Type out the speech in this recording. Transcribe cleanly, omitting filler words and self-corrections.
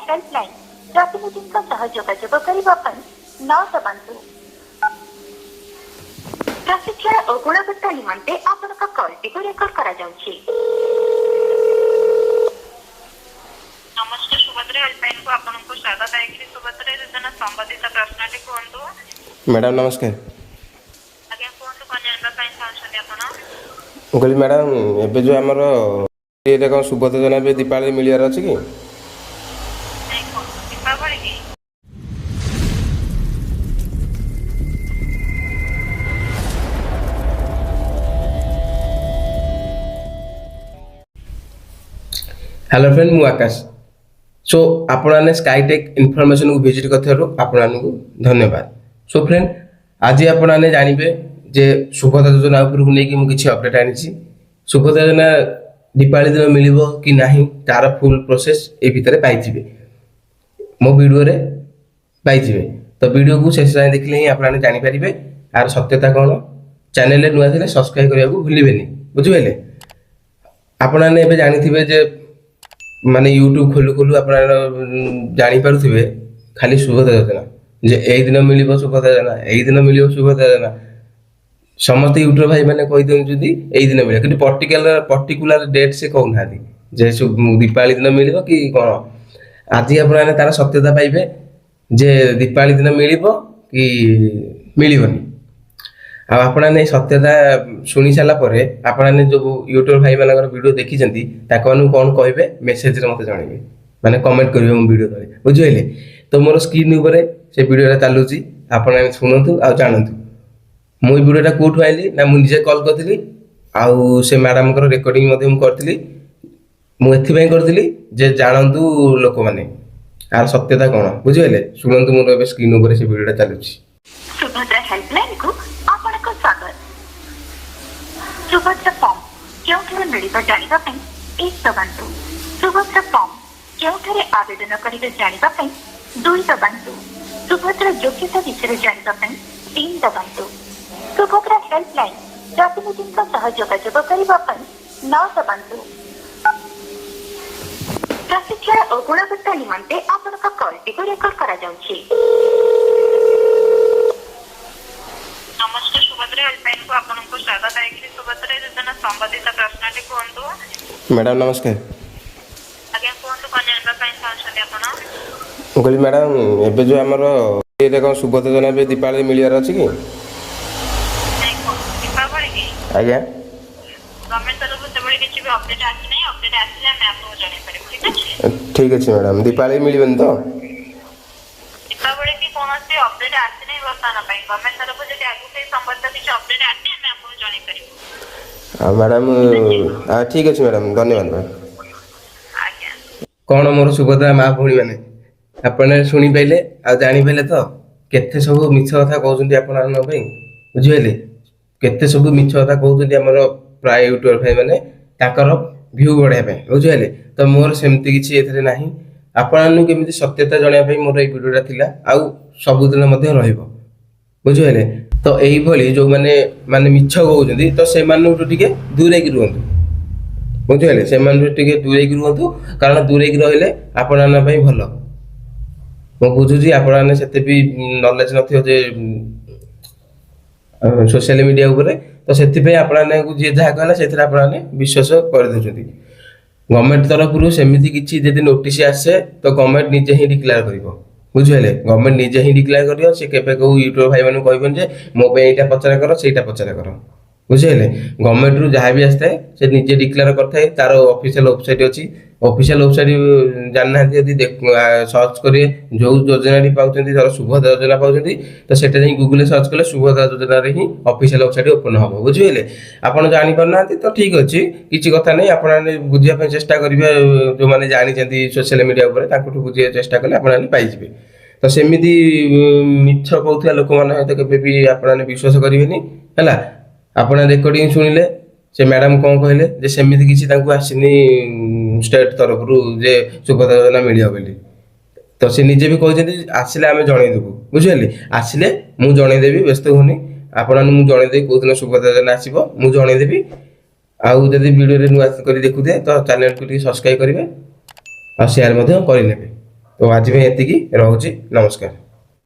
Helpline प्रतिनिधिଙ୍କ ସହ ଯୋଗାଯୋଗ କରିବା ପାଇଁ 9 ଦବାନ୍ତୁ। ପ୍ରଶିକ୍ଷଣ ଓ ଗୁଣବତ୍ତା ନିମନ୍ତେ ଆପଣଙ୍କ କଲ୍ଟିକୁ ରେକର୍ଡ କରାଯାଉଛି। नमस्कार सुभद्रा हेल्पलाइन को आपको स्वागत है कि सुभद्रा योजना संबंधित प्रश्नटी कहतु। मैडम नमस्कार। आज्ञा कहतु कौन जानबा पई चाहछथि आपण? कहली मैडम एबे जो हमर ये कौन सुभद्रा योजना पे दीपावली मिलियार अछि कि? नहीं को दीपावली की हेलो फ्रेंड मु आकाश। सो आपने स्काईटेक इनफॉरमेशन को विजिट करथिबारु आपको धन्यवाद। सो फ्रेंड आज आपने जानबे जे सुभद्रा योजना ऊपर को लेकिन मुझे किसी अपडेट आनी। सुभद्रा योजना दीपावली दिन मिलिबो कि नहीं तार फुल प्रोसेस ए भितर पाइथिबे मो वीडियो रे पाइथिबे। तो वीडियो को शेष जाए देखले ही आपने जानि परिबे आर सत्यता कोन। चैनल रे नुआ थिले सब्सक्राइब करिया को भूलिबेनी बुझिबेले। आपने एबे जानिथिबे जे माने यूट्यूब खोलु खोलु आपन जानि पारुथिबे खाली सुभद्रा योजना जे एई दिन मिलिबो सुभद्रा योजना एई दिन मिलिबो सुभद्रा योजना समस्त यूट्यूबर भाई माने कहि देन जदी एई दिन मिले कि पर्टिकुलर डेट से कहू नाथि जे दीपावली दिन मिलिबो कि कोन। आज आपन तार सत्यता पाइबे जे दीपावली दिन मिलिबो कि मिलिबोनी। आपने सत्यता शुणी सारा आपने जो यूट्यूब भाई मान वीडियो देखी कौन कहे मेसेज मत जनइबे माने कमेंट करेंगे मो वीडियो तले बुझे। तो मोर स्क्रीन उपरे से वीडियो चलुची आप शुणु आ जानतु मु वीडियोटा कौटू आइली ना मुझे कल करी से मैडम रेकर्डिंग करी मुझे जे जानतु लोक मैंने आर सत्यता कौन बुझे। शुणु मोर स्क्रीन उपरे से वीडियोटा चलुची। सुभद्रा हेल्पलाइन को आपनको स्वागत। सुभद्रा फॉर्म केउठरे मिलिबा जानिबा पई 1 दबाନ୍ତୁ। सुभद्रा फॉर्म केउठरे आवेदन करिबे जानिबा पई 2 दबाନ୍ତୁ। सुभद्रा योग्यता विषय जानिबा पई 3 दबाନ୍ତୁ। सुभद्रा हेल्पलाइन प्रतिनिधिଙ୍କ ସହ ଯୋଗାଯୋଗ କରିବା ପାଇଁ 9 ଦବାନ୍ତୁ। ପ୍ରଶିକ୍ଷଣ ଓ ଗୁଣବତ୍ତା ନିମନ୍ତେ ଆପଣଙ୍କ କଲ୍ଟିକୁ ରେକର୍ଡ କରାଯାଉଛି। नमस्कार सुभद्रा हेल्पलाइन को आपको स्वागत है कि सुभद्रा योजना संबंधित प्रश्नटी कहतु। मैडम नमस्कार। आज्ञा कहतु कौन जानबा पई चाहछथि आपण? कहली मैडम एबे जो हमर ये कौन सुभद्रा योजना पे दीपावली मिलियार अछि कि? नहीं को दीपावली की आज्ञा गवर्नमेंट तरफ से बड़ी किछि भी अपडेट आछि नहीं। अपडेट आसिले हम आपको जणाई परिबो। ठीक अछि ठीक अछि मैडम दीपावली मिलिबन तो दीपावली की कौन से अपडेट आछि नहीं वर्तमान पई गवर्नमेंट तरफ से आगु से संबंधित किछि अपडेट आछि हम आपको जणाई परिबो। मैडम ठीक अछि मैडम धन्यवाद मैडम। आज्ञा कौन मोर सुभद्रा माँ भौणी मैंने आपने शुणी पाइले आ जानी पाइले तो केते सब मिछ कथा कहउछन्ती आपन बुझिले। केते सब मिछ कथा कहउछन्ती हमर प्राय यूट्यूबर भाई माने ताकर व्यू बढ़िया पे बुझिले। तो मोर सेमती किछि एथरे नाही आपन केमिति सत्यता जणिया पे मोर ए वीडियोटा थिला आ सब दिन मध्ये रहइबो बुझिले। तो एही भली जो माने माने मिछ कहउछन्ती तो से मानु टिके दूरे कि रुहंतु बुझिले। से मानु टिके दूरे कि रुहंतु कारण दूरे कि रहिले आपन पई भलो। मो बुझुजी आपने सेते भी नॉलेज नथियो जे सोशल मीडिया ऊपर तो सेति पे आपने जे जहा कहला सेतिर आपने विश्वास कर देछथि। गवर्नमेंट तरफ रु सेमिति किछि जदि नोटिस आसे तो गवर्नमेंट निजे ही डिक्लेयर करिवो बुझिले। गवर्नमेंट निजे ही डिक्लेयर करियो से केबे को यूट्यूब भाई मानु कहबन जे मो पे एटा पचरा करो सेटा पचरा करो बुझिले। गवर्नमेंट रु जहा भी आस्ते से निजे डिक्लेयर करथाय तार ऑफिशियल वेबसाइट अछि। ऑफिशियल वेबसाइट जानना यदि सर्च करिए जो योजना पाउछन्ती धर सुभद्रा योजना पाउछन्ती तो सेटा जाई गूगल सर्च कले सुभद्रा योजना रे ही ऑफिशियल वेबसाइट ओपन हबो बुझिले। आपण जानि परनांती तो ठीक अछि किछि कथा नै आपण बुझिया पे चेष्टा करिवे जो माने जानि जंती सोशल मीडिया ऊपर ताकटु बुझिया चेष्टा कले आपण पाइ जिवे। तो सेमिति मिछ कहउथिया लोक माने तो केबे भी आपण विश्वास करिवेनी हला। आपण रेकॉर्डिंग सुनिले से मैडम कौन कहले जे सेमिति किछि तांकु आसिनी स्टेट तरफ रु जे सुभद्रा योजना मिलियो बोली। तो से निजे भी कहते आसिले आम जन देबू बुझे। आसिले मु जन देवी व्यस्त होनी आपण मु जन देवी कौ दिन सुभद्रा योजना आसो मु जन देवी। आउ जदि वीडियो नुआ कर देखुए तो चैनल को सब्सक्राइब करेंगे और शेयर करने। ତ ଆଜି ପାଇଁ ଏତିକି, ରହୁଛି, ନମସ୍କାର।